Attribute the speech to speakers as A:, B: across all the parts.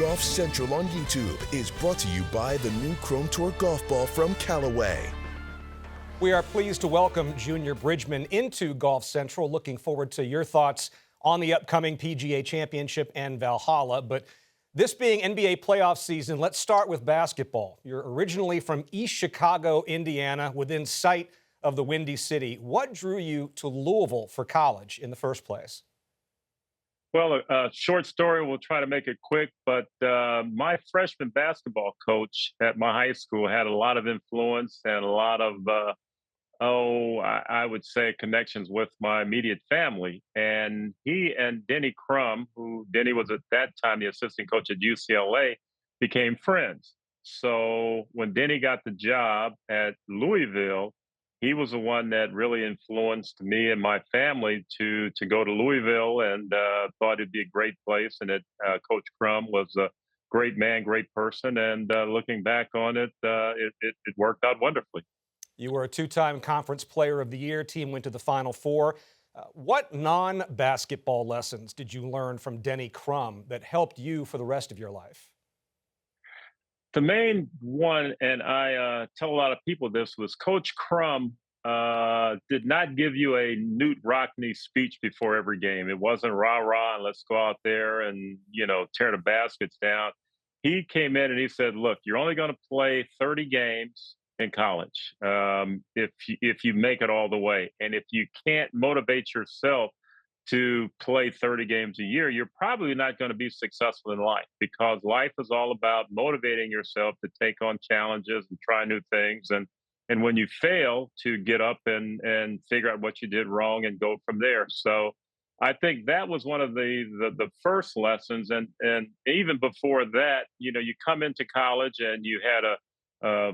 A: Golf Central on YouTube is brought to you by the new Chrome Tour golf ball from Callaway.
B: We are pleased to welcome Junior Bridgeman into Golf Central. Looking forward to your thoughts on the upcoming PGA Championship and Valhalla. But this being NBA playoff season, let's start with basketball. You're originally from East Chicago, Indiana, within sight of the Windy City. What drew you to Louisville for college in the first place?
C: Well, a short story, we'll try to make it quick, but my freshman basketball coach at my high school had a lot of influence and a lot of, I would say, connections with my immediate family. And he and Denny Crumb, who Denny was at that time the assistant coach at UCLA, became friends. So when Denny got the job at Louisville, he was the one that really influenced me and my family to go to Louisville, and thought it'd be a great place. And that Coach Crumb was a great man, great person, and looking back on it, it worked out wonderfully.
B: You were a two-time Conference Player of the Year. Team went to the Final Four. What non-basketball lessons did you learn from Denny Crumb that helped you for the rest of your life?
C: The main one, and I tell a lot of people this, was Coach Crumb did not give you a Newt Rockne speech before every game. It wasn't rah-rah and let's go out there and, tear the baskets down. He came in and he said, look, you're only going to play 30 games in college if you make it all the way. And if you can't motivate yourself to play 30 games a year, you're probably not going to be successful in life, because life is all about motivating yourself to take on challenges and try new things. And when you fail, to get up and figure out what you did wrong and go from there. So I think that was one of the first lessons. And even before that, you come into college and you had a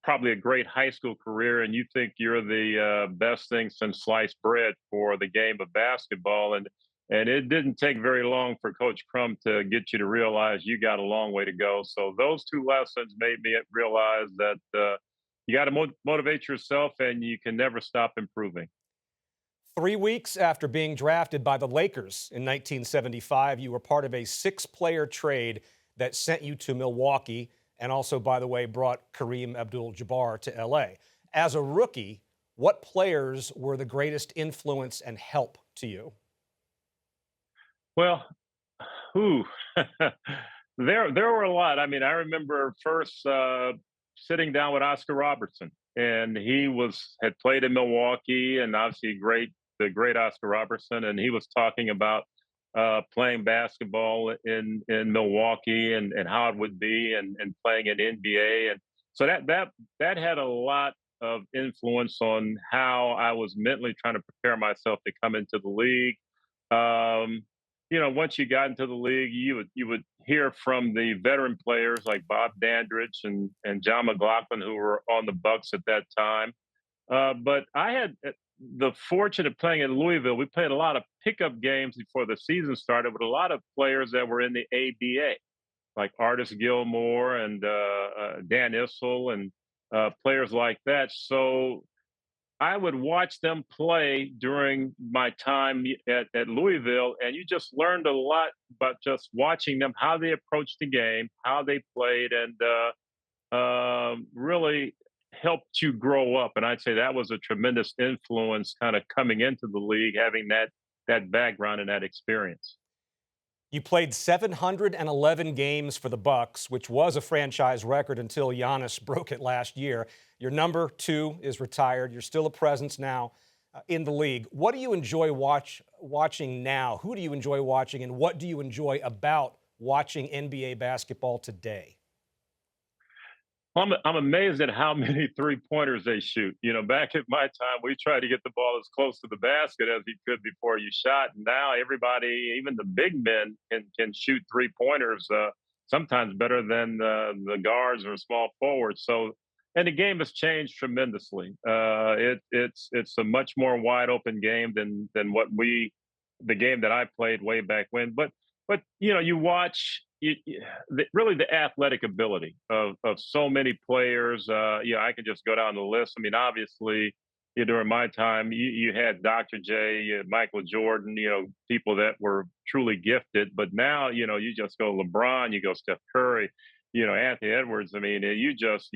C: probably a great high school career, and you think you're the best thing since sliced bread for the game of basketball. And it didn't take very long for Coach Crumb to get you to realize you got a long way to go. So those two lessons made me realize that you got to motivate yourself, and you can never stop improving.
B: 3 weeks after being drafted by the Lakers in 1975, you were part of a 6-player trade that sent you to Milwaukee, and also, by the way, brought Kareem Abdul-Jabbar to L.A. As a rookie, what players were the greatest influence and help to you?
C: Well, there were a lot. I mean, I remember first sitting down with Oscar Robertson, and he had played in Milwaukee, and obviously the great Oscar Robertson, and he was talking about playing basketball in Milwaukee and how it would be, and playing in NBA. And so that had a lot of influence on how I was mentally trying to prepare myself to come into the league. Once you got into the league, you would hear from the veteran players like Bob Dandridge and John McLaughlin, who were on the Bucks at that time. But I had the fortune of playing in Louisville. We played a lot of pickup games before the season started with a lot of players that were in the ABA, like Artis Gilmore and Dan Issel and players like that. So I would watch them play during my time at Louisville, and you just learned a lot about just watching them, how they approached the game, how they played, and really helped you grow up. And I'd say that was a tremendous influence kind of coming into the league, having that background and that experience.
B: You played 711 games for the Bucks, which was a franchise record until Giannis broke it last year. Your number 2 is retired. You're still a presence now in the league. What do you enjoy watching now? Who do you enjoy watching, and what do you enjoy about watching NBA basketball today?
C: I'm amazed at how many three-pointers they shoot. Back at my time, we tried to get the ball as close to the basket as you could before you shot. And now everybody, even the big men, can shoot three-pointers, sometimes better than the guards or small forwards. So, and the game has changed tremendously. It's a much more wide-open game than the game that I played way back when. But you watch. Really the athletic ability of so many players. I could just go down the list. I mean, obviously, during my time, you had Dr. J, you had Michael Jordan, people that were truly gifted. But now, you just go LeBron, you go Steph Curry, Anthony Edwards. I mean, you just,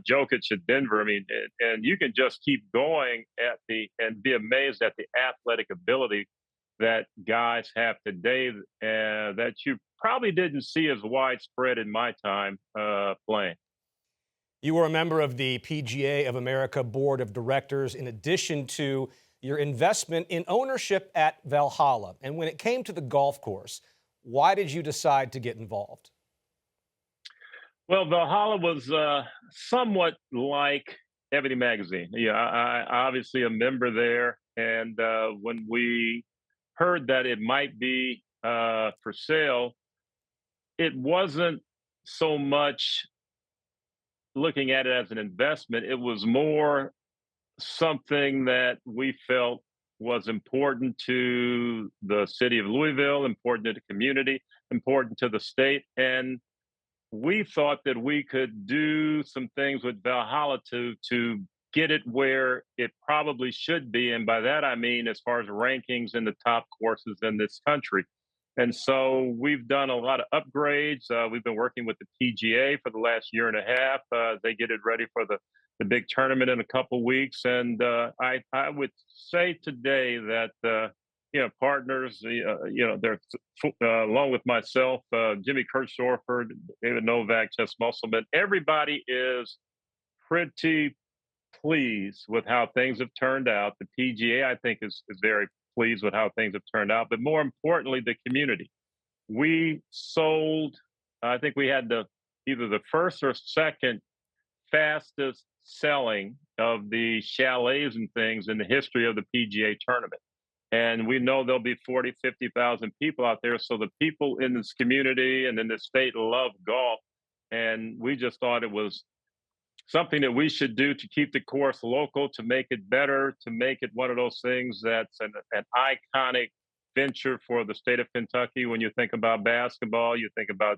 C: Jokic at Denver. I mean, and you can just keep going and be amazed at the athletic ability that guys have today that you probably didn't see as widespread in my time playing.
B: You were a member of the PGA of America Board of Directors, in addition to your investment in ownership at Valhalla. And when it came to the golf course, why did you decide to get involved?
C: Well, Valhalla was somewhat like Ebony Magazine. Yeah, I obviously a member there, and when we heard that it might be for sale, it wasn't so much looking at it as an investment. It was more something that we felt was important to the city of Louisville, important to the community, important to the state. And we thought that we could do some things with Valhalla to get it where it probably should be. And by that, I mean, as far as rankings in the top courses in this country. And so we've done a lot of upgrades. We've been working with the PGA for the last year and a half. They get it ready for the big tournament in a couple weeks. And I would say today that, partners, they're along with myself, Jimmy Kirchhofer, David Novak, Chess Musselman, everybody is pretty pleased with how things have turned out. The PGA, I think, is very pleased with how things have turned out. But more importantly, the community. We sold, I think we had either the first or second fastest selling of the chalets and things in the history of the PGA tournament. And we know there'll be 40, 50,000 people out there. So the people in this community and in the state love golf. And we just thought it was something that we should do to keep the course local, to make it better, to make it one of those things that's an iconic venture for the state of Kentucky. When you think about basketball, you think about,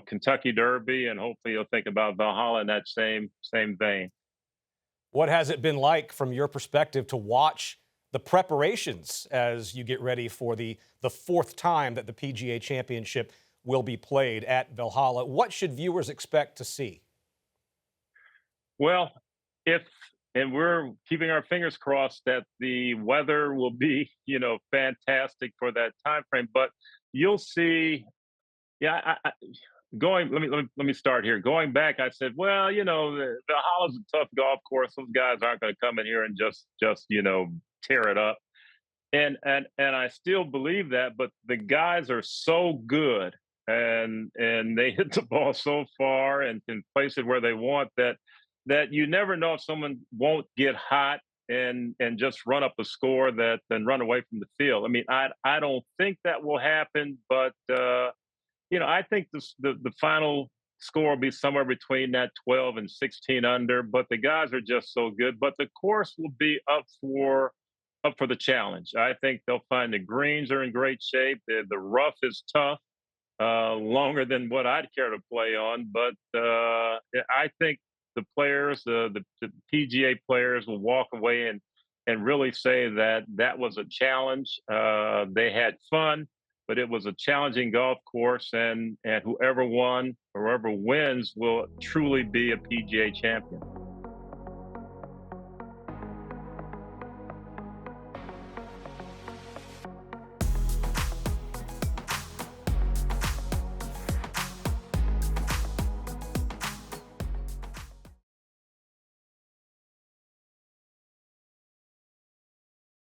C: Kentucky Derby, and hopefully you'll think about Valhalla in that same vein.
B: What has it been like from your perspective to watch the preparations as you get ready for the fourth time that the PGA Championship will be played at Valhalla? What should viewers expect to see?
C: Well, and we're keeping our fingers crossed that the weather will be, fantastic for that time frame. But you'll see, yeah. Let me start here. Going back, I said, well, the Valhalla's a tough golf course. Those guys aren't going to come in here and just tear it up. And I still believe that, but the guys are so good and they hit the ball so far and can place it where they want that you never know if someone won't get hot and just run up a score that then run away from the field. I mean, I don't think that will happen, but I think the final score will be somewhere between that 12 and 16 under. But the guys are just so good. But the course will be up for the challenge. I think they'll find the greens are in great shape. The rough is tough, longer than what I'd care to play on. But I think the players, the PGA players, will walk away and really say that was a challenge. They had fun, but it was a challenging golf course, and whoever won or whoever wins will truly be a PGA champion.